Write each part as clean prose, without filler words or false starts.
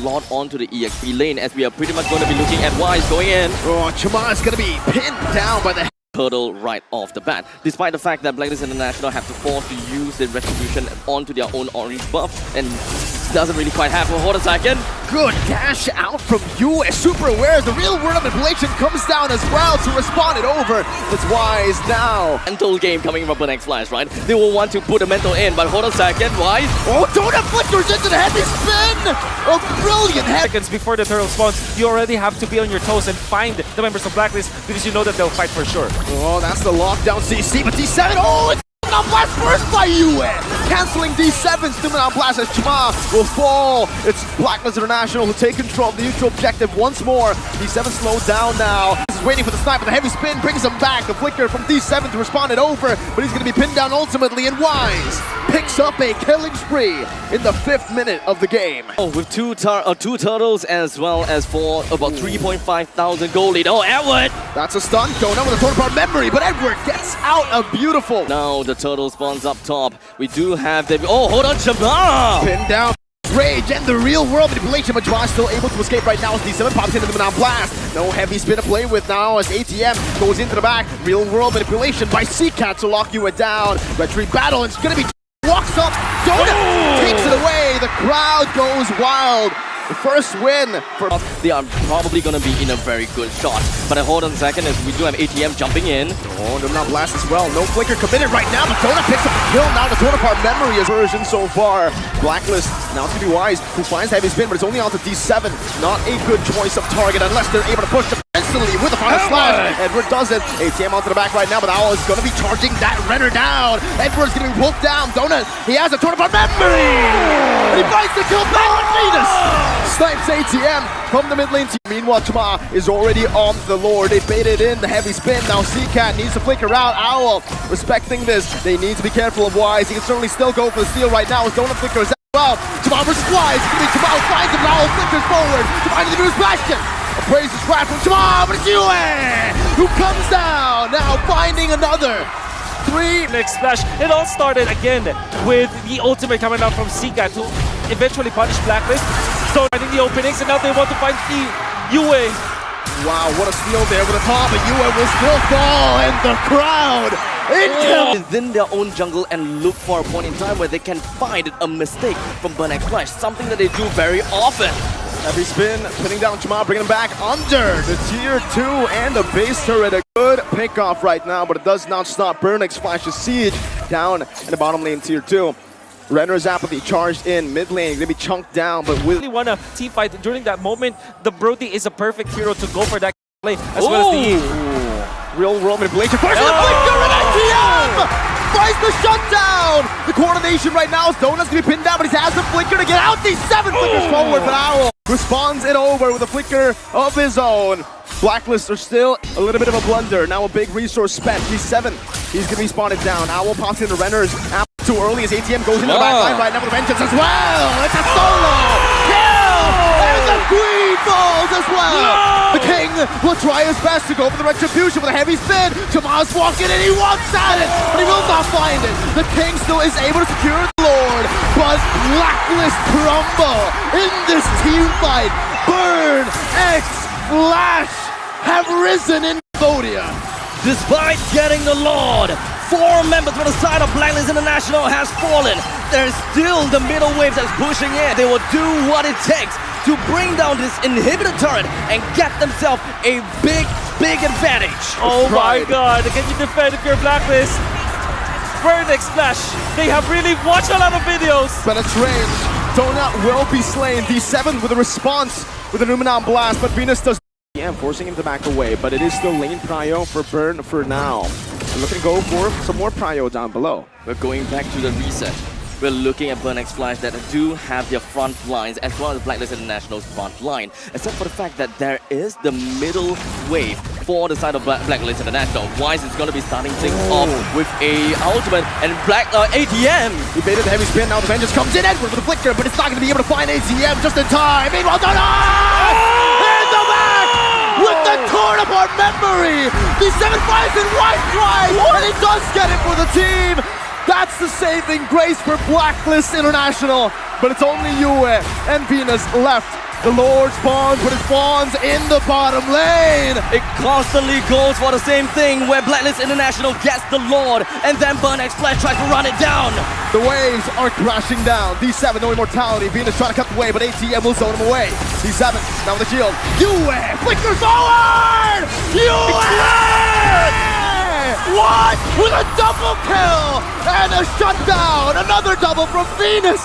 lot onto the EXP lane, as we are pretty much going to be looking at Wise going in. Oh, Chama is going to be pinned down by the Hurdle right off the bat, despite the fact that BLACKLIST International have to force to use the retribution onto their own orange buff, and doesn't really quite happen. Hold a second. Good dash out from you. Super aware as the real world manipulation comes down as well to respond it over. It's Wise now. Mental game coming from the next flash, right? They will want to put a mental in, but hold a second. Wise. Oh, Donut flickers into the heavy spin. A brilliant head. Seconds before the turtle spawns, you already have to be on your toes and find the members of BLACKLIST because you know that they'll fight for sure. Oh, that's the lockdown CC, but D7, oh, it's on blast first by Yue! Canceling D7's Numenal Blast as Chama will fall. It's BLACKLIST International who take control of the neutral objective once more. D7 slowed down now. He's waiting for the snipe, but the heavy spin brings him back. The flicker from D7 to respond it over, but he's going to be pinned down ultimately, and Wise picks up a killing spree in the 5th minute of the game. Oh, with two turtles as well as for about 3,500 gold lead. Oh, Edward! That's a stun. Donut with a total part memory, but Edward gets out a beautiful. Now the turtle spawns up top. We do have the... Oh, hold on, Chama! Pinned down. Rage and the real world manipulation, but Jawad still able to escape right now as D7 pops into the Numenal Blast. No heavy spin to play with now as ATM goes into the back. Real world manipulation by CCAT to lock you down. Retreat battle, it's gonna be walks up. Donut takes it away. The crowd goes wild. The first win for... They are probably going to be in a very good shot. But hold on a second, as we do have ATM jumping in. Oh, Numenal Blast as well. No flicker committed right now, but Donut picks up the kill. Now the total part memory is version so far. BLACKLIST, now it's going to be Wise, who finds heavy spin, but it's only on to D7. Not a good choice of target unless they're able to push the instantly with the final slash. Edward does it. ATM onto the back right now, but Owl is going to be charging that Renner down. Edward's going to be pulled down. Donut, he has a total part memory! And he finds the kill back on Venus! Snipes ATM from the mid lane team. Meanwhile, Chama is already on the lore. They baited in the heavy spin. Now CCAT needs to flicker out. Owl respecting this. They need to be careful of Wise. He can certainly still go for the steal right now as Donut flickers as well. Chama versus Wise. Chama finds him. Owl flickers forward to find the news bastion. A praise is right from Chama, but it's Yue who comes down. Now finding another. Next splash. It all started again with the ultimate coming out from CCAT to eventually punish BLACKLIST. So finding the openings, and now they want to find the Yue. Wow, what a steal there with the top, but Yue will still fall, and the crowd within their own jungle and look for a point in time where they can find a mistake from Burn X Flash, something that they do very often. Heavy spin, pinning down Chama, bringing him back under the tier 2 and the base turret. A good pick-off right now, but it does not stop Burn X Flash's siege down in the bottom lane tier 2. Renner's Apathy charged in mid lane, gonna be chunked down, but will really want a team fight during that moment. The Brody is a perfect hero to go for that play, as well as the real world manipulation. First the flicker and ATM! Finds the shutdown! The coordination right now is Donut's gonna be pinned down, but he has the flicker to get out. These 7 flickers forward, but Owl responds it over with a flicker of his own. BLACKLIST are still a little bit of a blunder. Now a big resource spent. D7, he's gonna be spotted down. Owl pops into Renner's app too early as ATM goes into the back line right now with the vengeance as well. It's a solo kill! And the queen falls as well! The king will try his best to go for the retribution with a heavy spin. Chama's walking in, he wants at it, but he will not find it. The king still is able to secure the Lord, but BLACKLIST crumble in this team fight. Burn X Flash have risen in CAMBODIA. Despite getting the Lord, 4 members from the side of BLACKLIST International has fallen. There's still the middle wave that's pushing in. They will do what it takes to bring down this inhibitor turret and get themselves a big advantage. Oh my god, can you defend if you're BLACKLIST? Burn X Flash, they have really watched a lot of videos. But it's range. Donut will be slain. D7 with a response with a Numenal Blast, but Venus does. Yeah, forcing him to back away, but it is still lane prio for Burn for now. I'm looking to go for some more prio down below. We're going back to the reset. We're looking at Burn X Flash that do have their front lines as well as BLACKLIST International's front line, except for the fact that there is the middle wave for the side of BLACKLIST International. Wise is going to be starting things off with a ultimate and ATM. He baited the heavy spin, now the vengeance comes in. Edward with a flicker, but it's not going to be able to find ATM just in time. Meanwhile, Donut! In the back! With the torn apart memory! D7 finds it right twice, and he does get it for the team! That's the saving grace for BLACKLIST International, but it's only Yue and Venus left The Lord spawns with his spawns in the bottom lane. It constantly goes for the same thing where BLACKLIST International gets the Lord and then BurnX Flash tries to run it down. The waves are crashing down. D7, no immortality. Venus trying to cut the way, but ATM will zone him away. D7, now with the shield. Yue flickers forward! Yue! What? With a double kill and a shutdown. Another double from Venus.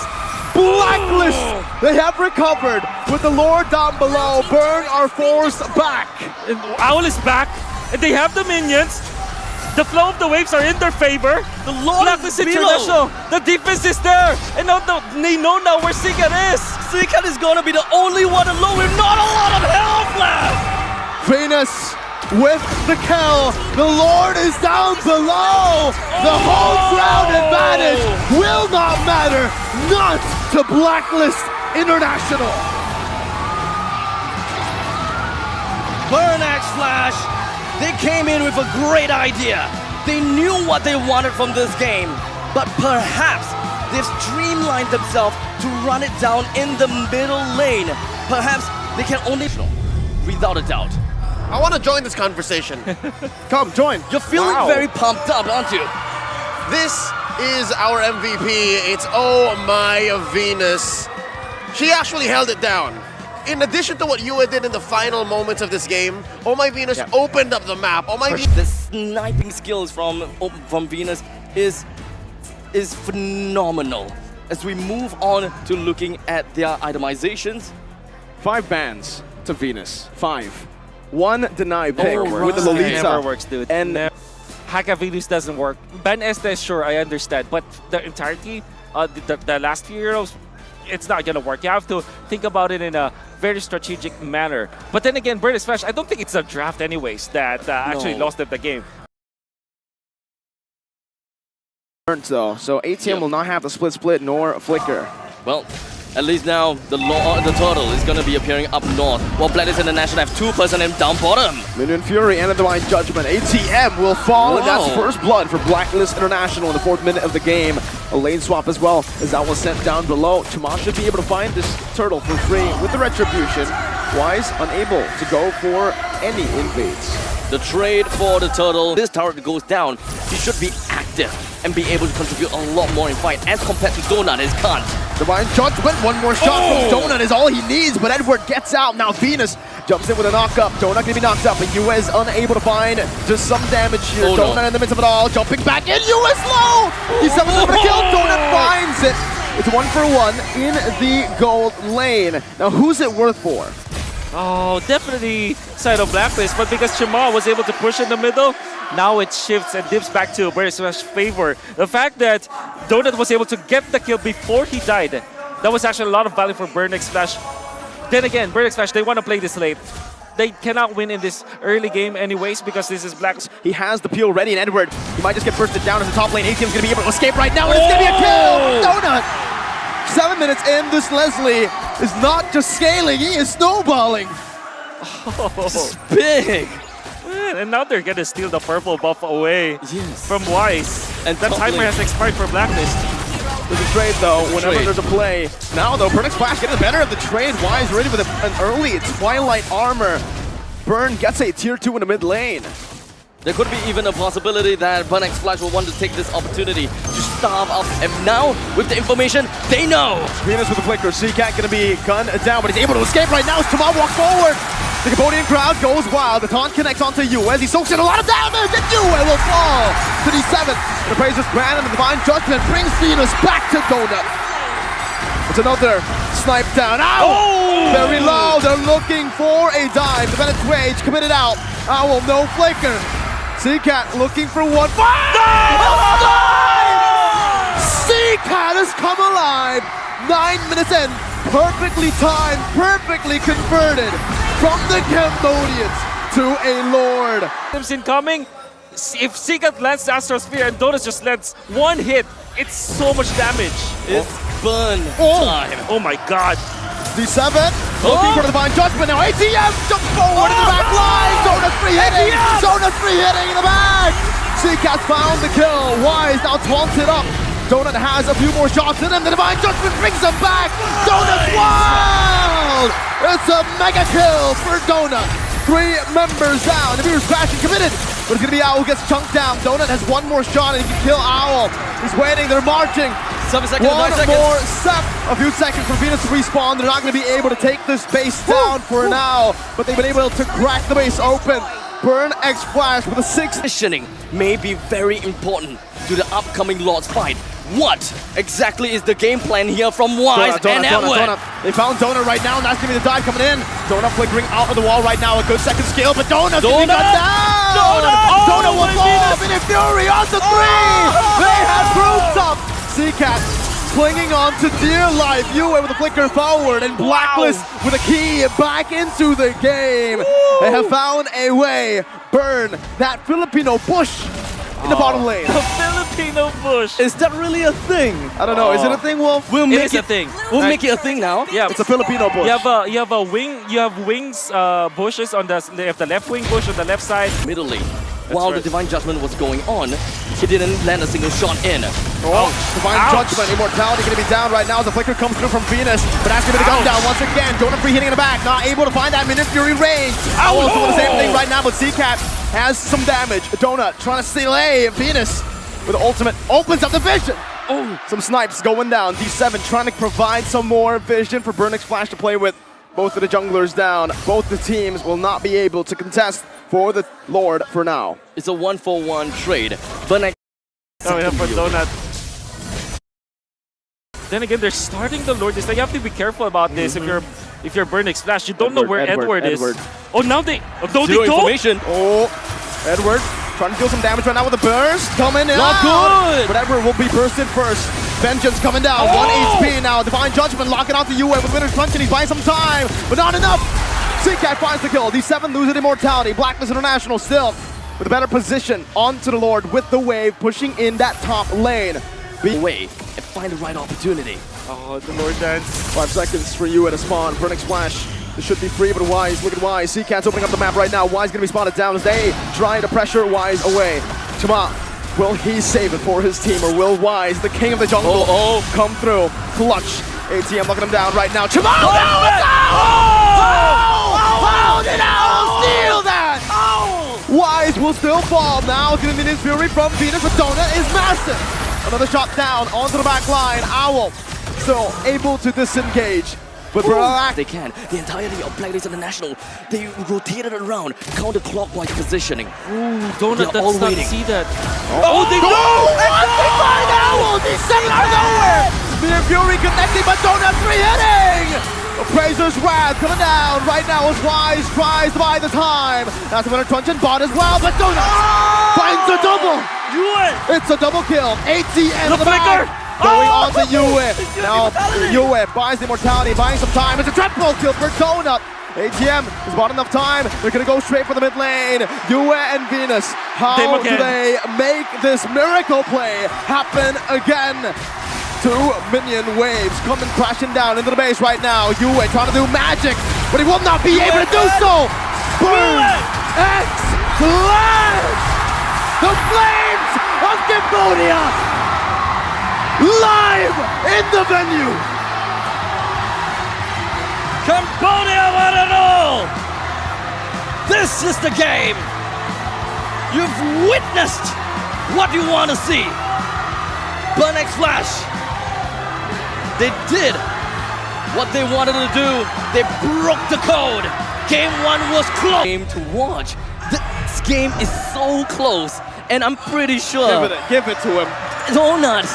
BLACKLIST, they have recovered with the Lord down below. Burn are forced back. And Owl is back, and they have the minions. The flow of the waves are in their favor. The Lord BLACKLIST is International, the defense is there, and now they know now where Seacat is. Seacat is gonna be the only one alone with not a lot of health left. Venus with the kill. The Lord is down below. The home ground advantage will not matter. Not to BLACKLIST International. BurnX Flash, they came in with a great idea. They knew what they wanted from this game, but perhaps they've streamlined themselves to run it down in the middle lane. Perhaps they can only, without a doubt. I want to join this conversation. Come, join. You're feeling very pumped up, aren't you? This is our MVP. It's Oh My Venus. She actually held it down. In addition to what Yue did in the final moments of this game, Oh My Venus opened up the map. Oh My The sniping skills from Venus is phenomenal. As we move on to looking at their itemizations. 5 bans to Venus. 5. 1 deny pick Oh, with the right. Lolita. Never works, dude. And Haka Venus doesn't work. Ban Estes, sure, I understand, but the entirety, the last few heroes, it's not gonna work. You have to think about it in a very strategic manner. But then again, BurnX Flash, I don't think it's a draft anyways that actually lost them the game. though, so ATM will not have the split nor a flicker. Well, at least now the turtle is going to be appearing up north, while BLACKLIST International have 2 personnel down bottom. Minion Fury and the Divine Judgment. ATM will fall, and that's first blood for BLACKLIST International in the 4th minute of the game. A lane swap as well, as that was sent down below. Chima should be able to find this turtle for free with the Retribution. Wise unable to go for any invades. The trade for the turtle, this turret goes down, he should be active and be able to contribute a lot more in fight as compared to Donut, his can't. Divine Judgment, one more shot from Donut is all he needs, but Edward gets out. Now Venus jumps in with a knock-up. Donut gonna be knocked up, but Yue is unable to find just some damage here. Donut in the midst of it all, jumping back in. Yue is low! He's able to kill. Donut finds it. It's 1 for 1 in the gold lane. Now who's it worth for? Oh, definitely side of BLACKLIST, but because Chima was able to push in the middle, now it shifts and dips back to BurnX Flash's favor. The fact that Donut was able to get the kill before he died, that was actually a lot of value for BurnX Flash. Then again, BurnX Flash, they want to play this late. They cannot win in this early game anyways because this is BLACKLIST. He has the peel ready, and Edward, he might just get bursted down in the top lane. ATM's gonna be able to escape right now, and it's gonna be a kill! Donut! 7 minutes in, this Leslie is not just scaling, he is snowballing. This is big! Man, and now they're gonna steal the purple buff away from Wise. And that timer has expired for BLACKLIST. There's a trade though, whenever there's a play. Now though, BurnX Flash getting the better of the trade. Wise ready with an early Twilight armor. Burn gets a tier 2 in the mid lane. There could be even a possibility that BurnX Flash will want to take this opportunity to starve up. And now, with the information, they know! Venus with the flicker. Seacat gonna be gunned down, but he's able to escape right now as Chima walks forward. The Cambodian crowd goes wild. The taunt connects onto Yue as he soaks in a lot of damage, and Yue will fall to the 7th. The Praises Brand and the Divine Judgment brings Venus back to Donut. It's another snipe down. Ow! Oh! Very low. They're looking for a dive. The Bennett's Rage committed out. Owl, no flicker. Seacat looking for one. Seacat has come alive. 9 minutes in. Perfectly timed, perfectly converted from the Cambodians to a Lord. Incoming. If Seacat lands the Astrosphere and Donut just lands 1 hit, it's so much damage. It's burn time. Oh my god. D7 looking for the Divine Judgment now. ATM jumps forward in the back line. Donut free hitting. Donut free hitting in the back. Seacat found the kill. Wise now taunted up. Donut has a few more shots in him. The Divine Judgment brings him back. Donut's wild. It's a mega kill for Donut. 3 members down. The Beer's crashing committed. But it's going to be Owl who gets chunked down. Donut has one more shot and he can kill Owl. He's waiting. They're marching. 7 seconds, 9 One seconds. more step. A few seconds for Venus to respawn. They're not going to be able to take this base down for now. But they've been able to crack the base open. Burn X Flash with a 6. Positioning may be very important to the upcoming Lords fight. What exactly is the game plan here from Wise and Edward? They found Donut right now, and that's going to be the dive coming in. Donut flickering out of the wall right now. A good second skill, but Donut's going to be cut down! Donut will fall! Minute Fury on the 3! They have proved up! CCAT clinging on to dear life. Yue with a flicker forward, and Blacklist with a key back into the game. They have found a way. Burn that Filipino bush in the bottom lane. The Filipino bush. Is that really a thing? I don't know. Is it a thing, Wolf? We'll It make is a thing. We'll make it a thing now. Yeah, It's a Filipino bush. you have a wing. You have wings, bushes on the left wing bush on the left side. Middle lane. While the right. Divine Judgment was going on, he didn't land a single shot in. Divine Ouch. Judgment, Immortality going to be down right now as the flicker comes through from Venus, but that's going to be the gun Ouch. down once again. Donut free hitting in the back, not able to find that Minute Fury range. Owl's doing the same thing right now, but CCAT has some damage. Donut trying to delay Venus with the ultimate, opens up the vision. Oh, some snipes going down. D7 trying to provide some more vision for Burnix Flash to play with. Both of the junglers down. Both the teams will not be able to contest for the Lord for now. It's a 1-for-1 trade. But next Oh, yeah, for Donut. Then again, they're starting the Lord. You have to be careful about this. If you're Burnix Flash, you don't know where Edward is. Oh, now they zero don't. information. Oh, Edward trying to deal some damage right now with the burst. Coming in. Not good. But Edward will be bursted first. Vengeance coming down. 1 HP now. Divine Judgment locking out the Yue with Winner's Punch, and he's buying some time, but not enough. CCAT finds the kill. D7 losing Immortality. Blacklist International still with a better position onto the Lord with the wave pushing in that top lane. Away and find the right opportunity. Oh, the Lord dance. 5 seconds for you at a spawn. Burnix Flash. This should be free, but Wise, look at Wise. CCAT's opening up the map right now. Wise gonna be spotted down as they try to pressure Wise away. Chima, will he save it for his team, or will Wise, the king of the jungle, come through? Clutch. ATM locking him down right now. Chima! How did Owl steal that? Wise will still fall. Now it's gonna be his Fury from Venus, but Donut is massive. Another shot down onto the back line. Owl still able to disengage. But They can. The entirety of BLACKLIST International, they rotated around, counterclockwise positioning. Donut They're all does not waiting. see that. they go! And they find Owl! D7 out of nowhere! Minute Fury connecting, but Donut free hitting! Appraiser's Wrath coming down right now as Wise tries to buy the time. That's a winner crunch and bot as well, but Donut finds a double! It's a double kill. ATM on the back. Going on to Yue. Now Yue buys the Immortality, buying some time. It's a triple kill for Donut. ATM has bought enough time. They're going to go straight for the mid lane. Yue and Venus. How do they make this miracle play happen again? 2 minion waves coming crashing down into the base right now. Yue trying to do magic, but he will not be able to do so. Boom! X Flash! The flames of Cambodia! Live in the venue! Cambodia want it all! This is the game! You've witnessed what you want to see! Burnix Flash! They did what they wanted to do. They broke the code. Game 1 was close. Game to watch. This game is so close, and I'm pretty sure. Give it to him. Donut.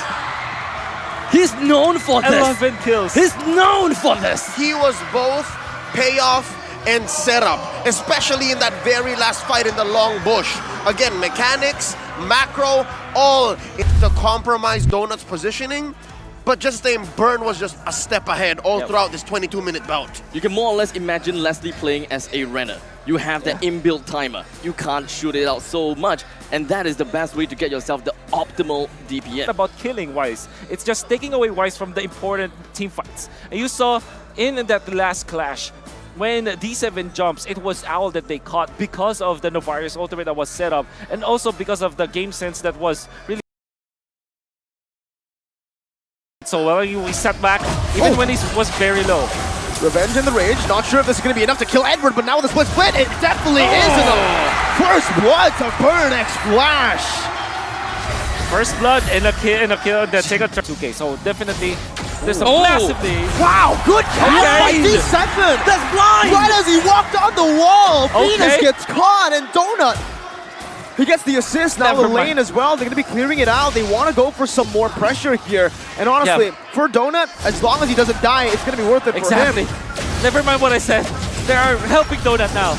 He's known for this. 11 kills. He's known for this. He was both payoff and setup, especially in that very last fight in the long bush. Again, mechanics, macro, all to compromise Donut's positioning. But just saying, Burn was just a step ahead all throughout this 22-minute bout. You can more or less imagine Leslie playing as a runner. You have that inbuilt timer. You can't shoot it out so much, and that is the best way to get yourself the optimal DPM. About killing Wise. It's just taking away Wise from the important team fights. And you saw in that last clash, when D7 jumps, it was Owl that they caught because of the Novarius ultimate that was set up, and also because of the game sense that was really. So well, we sat back even when he was very low. Revenge in the rage. Not sure if this is going to be enough to kill Edward, but now with the split, it definitely is enough. First blood to burn X Flash. First blood and a kill, then take a 2K. So definitely, there's a massive lead. Wow, good catch by D7. That's blind! Right as he walked on the wall, Okay. Venus gets caught, and Donut, he gets the assist. Now Never the lane mind. as well. They're going to be clearing it out. They want to go for some more pressure here. And honestly, for Donut, as long as he doesn't die, it's going to be worth it Exactly. for him. Never mind what I said. They are helping Donut now.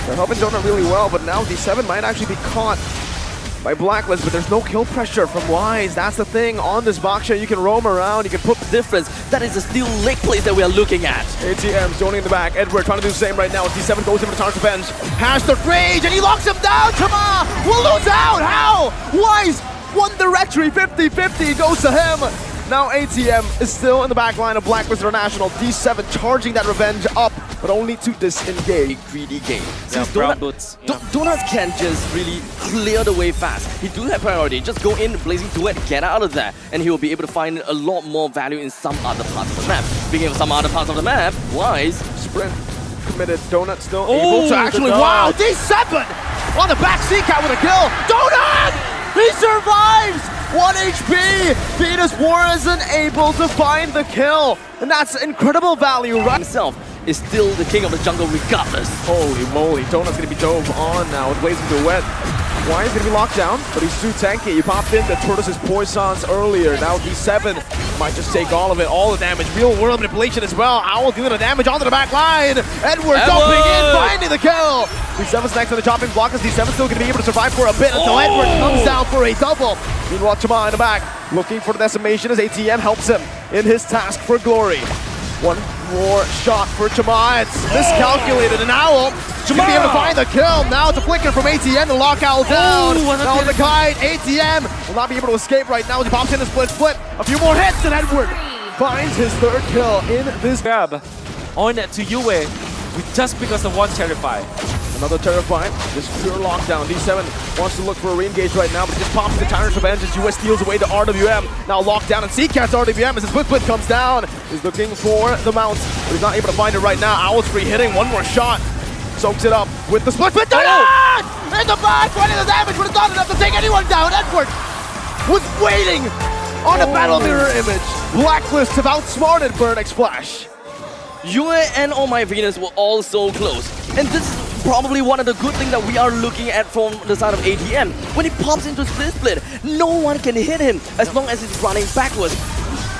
They're helping Donut really well, but now D7 might actually be caught by Blacklist, but there's no kill pressure from Wise. That's the thing. On this box shot, you can roam around, you can put The difference, that is the steel leg place that we are looking at. ATM zoning in the back. Edward trying to do the same right now. D7 goes in for the Target's Revenge. Has the rage, and he locks him down. Chama will lose out. How? Wise won the retry. 50-50 goes to him. Now ATM is still in the back line of Blacklist International. D7 charging that revenge up, but only to disengage. Greedy game. Yeah, Since brown Donut, boots. Donuts can just really clear the way fast. He do have priority. Just go in, blazing duet, get out of there, and he will be able to find a lot more value in some other parts of the map. Speaking of some other parts of the map, Wise. Sprint committed. Donut still Oh, able to actually. the Wow, dodge. D7 on the back CCAT with a kill. Donut! He survives! 1 HP! Venus War isn't able to find the kill. And that's incredible value, right? Himself is still the king of the jungle regardless. Holy moly, Donut's gonna be dove on now with Blazing Duet. Why is gonna be locked down? But he's too tanky. He popped in the Tortoise's Poisons earlier. Now D7 might just take all of it, all the damage. Real world manipulation as well. Owl dealing the damage onto the back line. Edward jumping in, finding the kill. D7's next on the chopping block as D7's still gonna be able to survive for a bit until Edward comes down for a double. Meanwhile, Chama in the back looking for the decimation as ATM helps him in his task for glory. One more shot for Chama. It's miscalculated, and Owl should be able to find the kill. Now it's a flicker from ATM to lock Owl down. Now the kite, ATM will not be able to escape right now as he pops in a split. A few more hits, and Edward finds his third kill in this. Grab on to Yue with just because of one Terrify. Another Terrifying, just pure lockdown. D7 wants to look for a re-engage right now, but just pops the Tyrant's Revenge as US steals away the RWM. Now locked down, and CCAT's RWM as his split comes down. He's looking for the mount, but he's not able to find it right now. Owl's free hitting, one more shot. Soaks it up with the split. In the back, finding the damage, but it's not enough to take anyone down. Edward was waiting on a battle mirror image. Blacklist have outsmarted Burnex Flash. Yue and Oh My Venus were all so close. And this is probably one of the good things that we are looking at from the side of ATM. When he pops into split, no one can hit him as long as he's running backwards.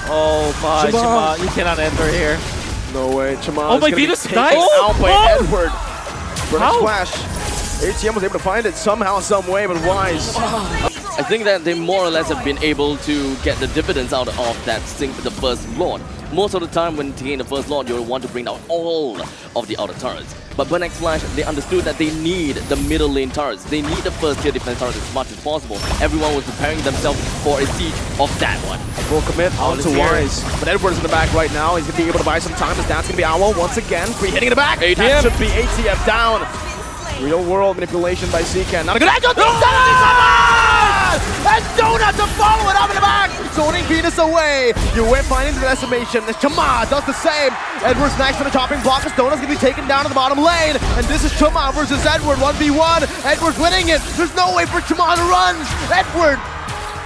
Oh my, Chama. Chama, you cannot enter here. No way, Chama. Oh my Venus taken dies. out by Oh. Edward. Burnex How? Flash. ATM was able to find it somehow, some way, but Wise. I think that they more or less have been able to get the dividends out of that sync with the first Lord. Most of the time when taking the first Lord, you'll want to bring down all of the outer turrets. But BLCK Flash, they understood that they need the middle lane turrets. They need the first tier defense turrets as much as possible. Everyone was preparing themselves for a siege of that one. Will commit onto here. Wise. But Edward's in the back right now. He's going to be able to buy some time as that's going to be Owl once again. Free hitting in the back. ATM. That should be ATM down. Real world manipulation by CCAT. Not a good angle. And Donut to follow it up in the back. Zoning Venus away. You went finding the decimation. Chama does the same. Edward's next on the chopping block as Donut's going to be taken down to the bottom lane. And this is Chama versus Edward. 1v1. Edward's winning it. There's no way for Chama to run. Edward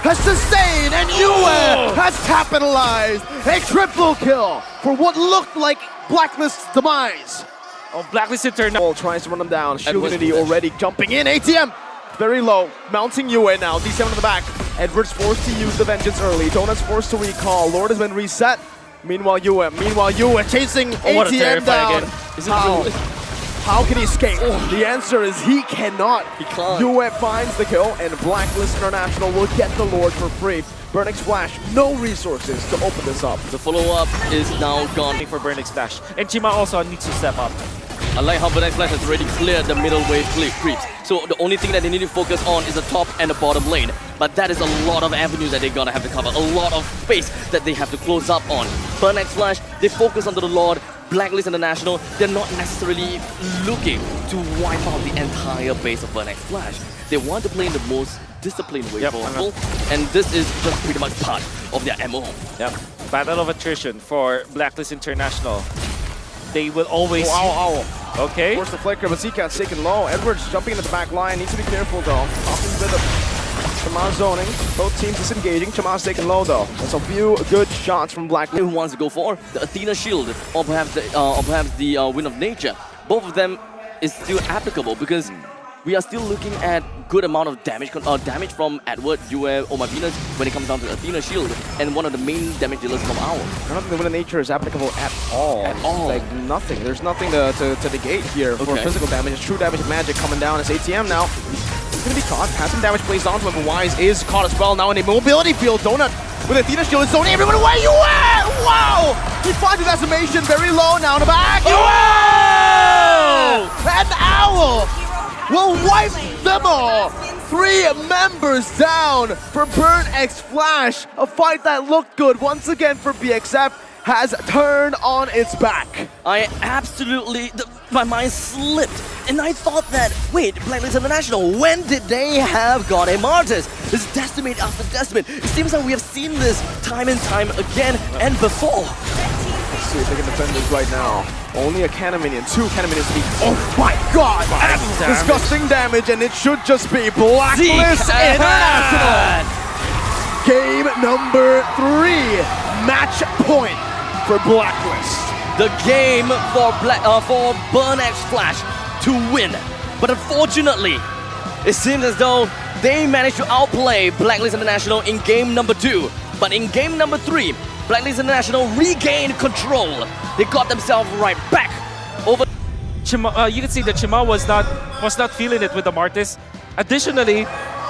has sustained, and Yue has capitalized. A triple kill for what looked like Blacklist's demise. Oh, Blacklist International. Tries to run him down. Edward's Shunity already jumping in. ATM very low. Mounting Yue now. D7 in the back. Edward's forced to use the Vengeance early. Donut's forced to recall. Lord has been reset. Meanwhile, Yue chasing Oh, what a ATM Terrify down. again. Is it How? really? How can he escape? The answer is he cannot. He can't. Yue finds the kill, and Blacklist International will get the Lord for free. BLCK Flash, no resources to open this up. The follow-up is now gone. For BLCK Flash. And Chima also needs to step up. I like how BLCK Flash has already cleared the middle wave creeps. So the only thing that they need to focus on is the top and the bottom lane. But that is a lot of avenues that they're gonna have to cover. A lot of space that they have to close up on. BLCK Flash, they focus onto the Lord. Blacklist International, they're not necessarily looking to wipe out the entire base of BLCK Flash. They want to play in the most disciplined way possible. And this is just pretty much part of their MO. Yep. battle of attrition for Blacklist International. They will always... Ow. Okay. Force the flicker, but CCat's taken low. Edwards jumping into the back line. Needs to be careful, though. Often with Chama zoning. Both teams disengaging. Chama's taken low, though. That's a few good shots from Blacklist. Who wants to go for the Athena Shield or perhaps the Wind of Nature? Both of them is still applicable because we are still looking at good amount of damage from Edward, Yue, or Venus when it comes down to Athena Shield, and one of the main damage dealers from Owl. I don't think the Wind of Nature is applicable at all. At all. Like nothing. There's nothing to negate here for physical damage. It's true damage magic coming down. It's ATM now. He's going to be caught. Has some damage placed onto him, but Wise is caught as well now in a mobility field. Donut with Athena Shield is zoning everyone away. You at? Wow! He finds his decimation very low now in the back. And Owl will wipe them all. 3 members down for Burn X Flash. A fight that looked good once again for BXF has turned on its back. I absolutely, my mind slipped, and I thought that, wait, Blacklist International, when did they have got a Martis? This decimate after decimate. It seems like we have seen this time and time again and before. Let's see if they can defend this right now. Only a cannon minion, 2 cannon minions to be. Oh my god! Disgusting damage, and it should just be Blacklist International. Game number 3, match point for Blacklist. The game for Burn X Flash to win, but unfortunately, it seems as though they managed to outplay Blacklist International in game number 2. But in game number 3, Blacklist International regained control. They got themselves right back over. You can see that Chima was not feeling it with the Martis. Additionally,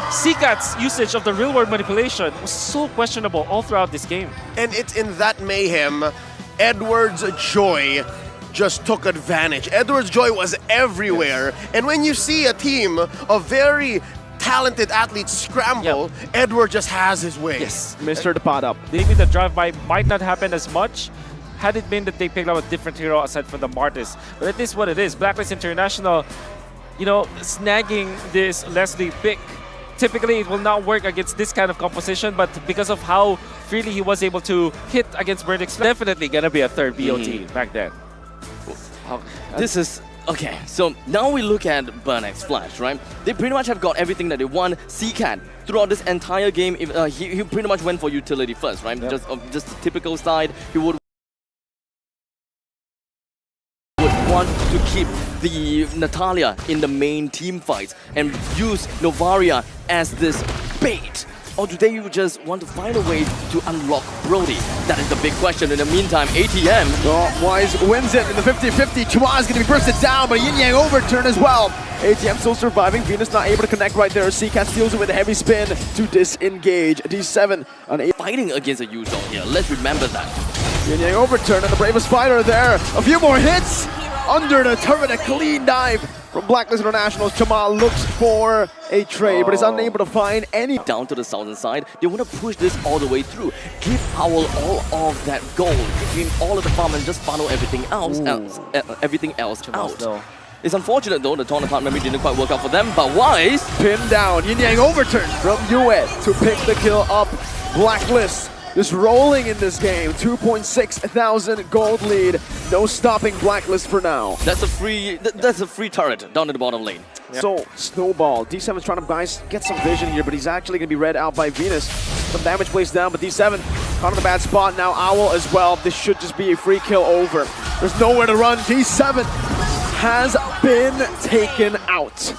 CCat's usage of the real-world manipulation was so questionable all throughout this game. And it's in that mayhem, Edward's Joy just took advantage. Edward's Joy was everywhere. And when you see a team of very talented athletes scramble, Edward just has his way. Yes. Mr. the pot up. Maybe the drive-by might not happen as much had it been that they picked up a different hero aside from the Martis. But it is what it is. Blacklist International, you know, snagging this Leslie pick. Typically, it will not work against this kind of composition, but because of how freely he was able to hit against Burn X, definitely gonna be a third BOT back then. This is okay. So now we look at Burn X Flash, right? They pretty much have got everything that they want. CCat throughout this entire game, he pretty much went for utility first, right? Yep. Just the typical side. He would want to keep the Natalia in the main team fights and use Novaria as this bait. Or do they just want to find a way to unlock Brody? That is the big question. In the meantime, ATM. Oh, Wise wins it in the 50-50. Chua is going to be bursted down, but a yin-yang overturn as well. ATM still surviving. Venus not able to connect right there. CCat steals it with a heavy spin to disengage. D7 unable. Fighting against a Yuzhong here. Let's remember that. Yin-yang overturn and the bravest fighter there. A few more hits under the turret. A clean dive from Blacklist International. Chama looks for a trade, but is unable to find any. Down to the southern side, they want to push this all the way through. Give Owl all of that gold, give him all of the farm and just funnel everything else out. No. It's unfortunate though, the torn apart memory didn't quite work out for them, but Wise Pinned down. Yin-yang overturn from Yue to pick the kill up. Blacklist just rolling in this game. 2.6 thousand gold lead. No stopping Blacklist for now. that's a free turret down in the bottom lane. Yep. So, Snowball. D7's trying to, guys, get some vision here, but he's actually going to be read out by Venus. Some damage placed down, but D7 caught in a bad spot. Now Owl as well. This should just be a free kill over. There's nowhere to run. D7 has been taken out.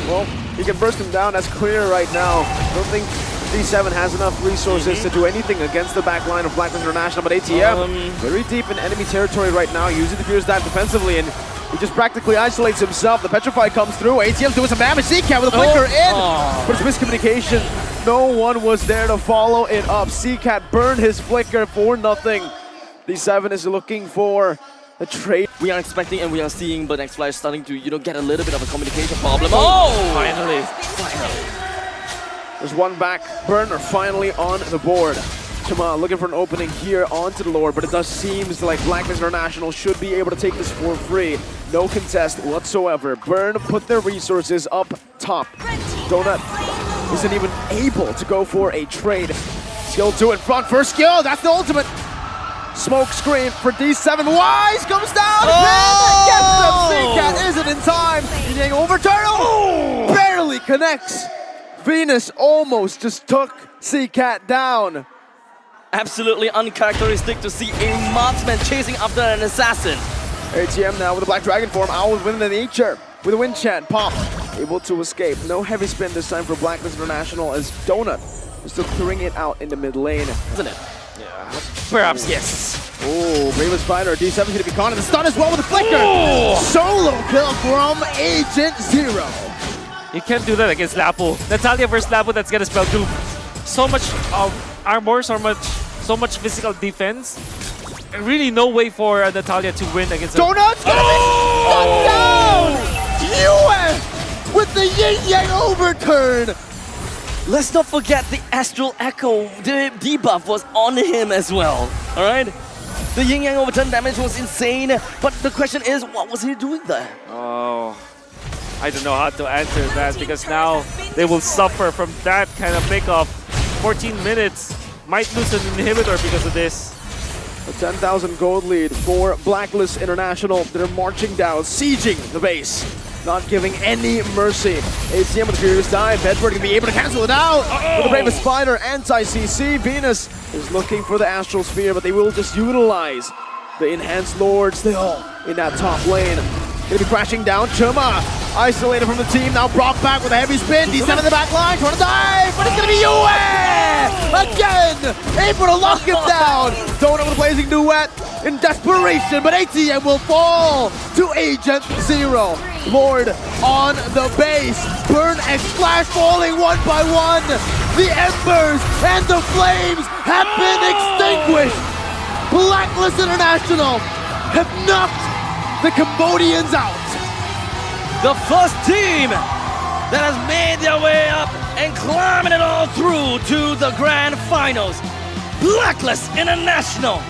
Well, he can burst him down. That's clear right now. Don't think D7 has enough resources to do anything against the back line of Blacklist International, but ATM very deep in enemy territory right now, using the Fierce Dive defensively, and he just practically isolates himself. The Petrify comes through. ATM's doing some damage. CCat with a flicker in, but it's miscommunication. No one was there to follow it up. CCat burned his flicker for nothing. D7 is looking for a trade. We are expecting and we are seeing Burn X Flash starting to, get a little bit of a communication problem. Finally. There's one back. Burner finally on the board. Chama looking for an opening here onto the Lord, but it does seem like Blacklist International should be able to take this for free. No contest whatsoever. Burn put their resources up top. Donut isn't even able to go for a trade. Skill 2 in front. First skill, that's the ultimate. Smoke screen for D7. Wise comes down. Oh! Gets him. CCAT isn't in time. Yin overturn. Oh! Barely connects. Venus almost just took CCAT down. Absolutely uncharacteristic to see a marksman chasing after an assassin. ATM now with the Black Dragon form. Owl with the nature. With a wind chant. Pop able to escape. No heavy spin this time for BLACKLIST International as Donut is still clearing it out in the mid lane. Isn't it? Yeah. Perhaps, yes. Oh, Bravest Fighter. D7's going to be caught in the stun as well with the flicker. Oh! Solo kill from Agent Zero. You can't do that against Lapu. Natalia versus Lapu, that's gonna spell doom. So much armor, so much physical defense. And really no way for Natalia to win against Donut's gonna be shut down! US with the Yin Yang overturn! Let's not forget the Astral Echo. The debuff was on him as well. All right? The Yin Yang overturn damage was insane, but the question is, what was he doing there? Oh, I don't know how to answer that because now they will suffer from that kind of pickoff. 14 minutes, might lose an inhibitor because of this. A 10,000 gold lead for BLACKLIST International. They're marching down, sieging the base, not giving any mercy. ACM with the Furious Dive. Bedford gonna be able to cancel it out. With the Bravest Spider, anti-CC. Venus is looking for the Astral Sphere, but they will just utilize the Enhanced Lord still in that top lane. Gonna be crashing down. Chuma isolated from the team, now brought back with a heavy spin. D7 in the back line, trying to dive, but it's gonna be Yue! Again! Able to lock him down! Donut with a blazing duet in desperation, but ATM will fall to Agent Zero. Lord on the base. Burn X Flash falling one by one. The embers and the flames have been extinguished. BLACKLIST International have knocked the Cambodians out. The first team that has made their way up and climbing it all through to the grand finals. BLACKLIST International.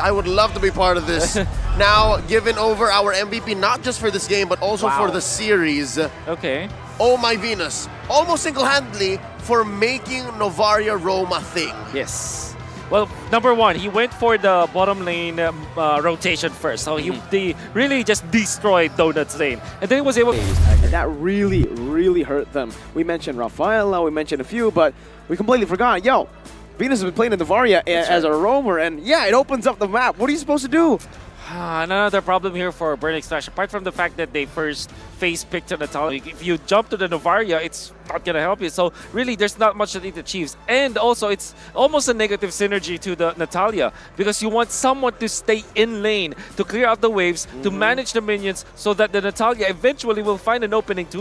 I would love to be part of this. Now, giving over our MVP not just for this game, but also for the series. Okay. Oh my Venus, almost single-handedly for making Novaria Rome a thing. Yes. Well, number one, he went for the bottom lane rotation first. So he really just destroyed Donut's lane. And then he was able to... And that really, really hurt them. We mentioned Rafaela, we mentioned a few, but we completely forgot. Yo, Venus has been playing in Novaria as a roamer, and yeah, it opens up the map. What are you supposed to do? Another problem here for Burn X Flash, apart from the fact that they first face picked Natalia. If you jump to the Novaria, it's not going to help you. So really, there's not much that it achieves. And also, it's almost a negative synergy to the Natalia because you want someone to stay in lane, to clear out the waves, to manage the minions so that the Natalia eventually will find an opening to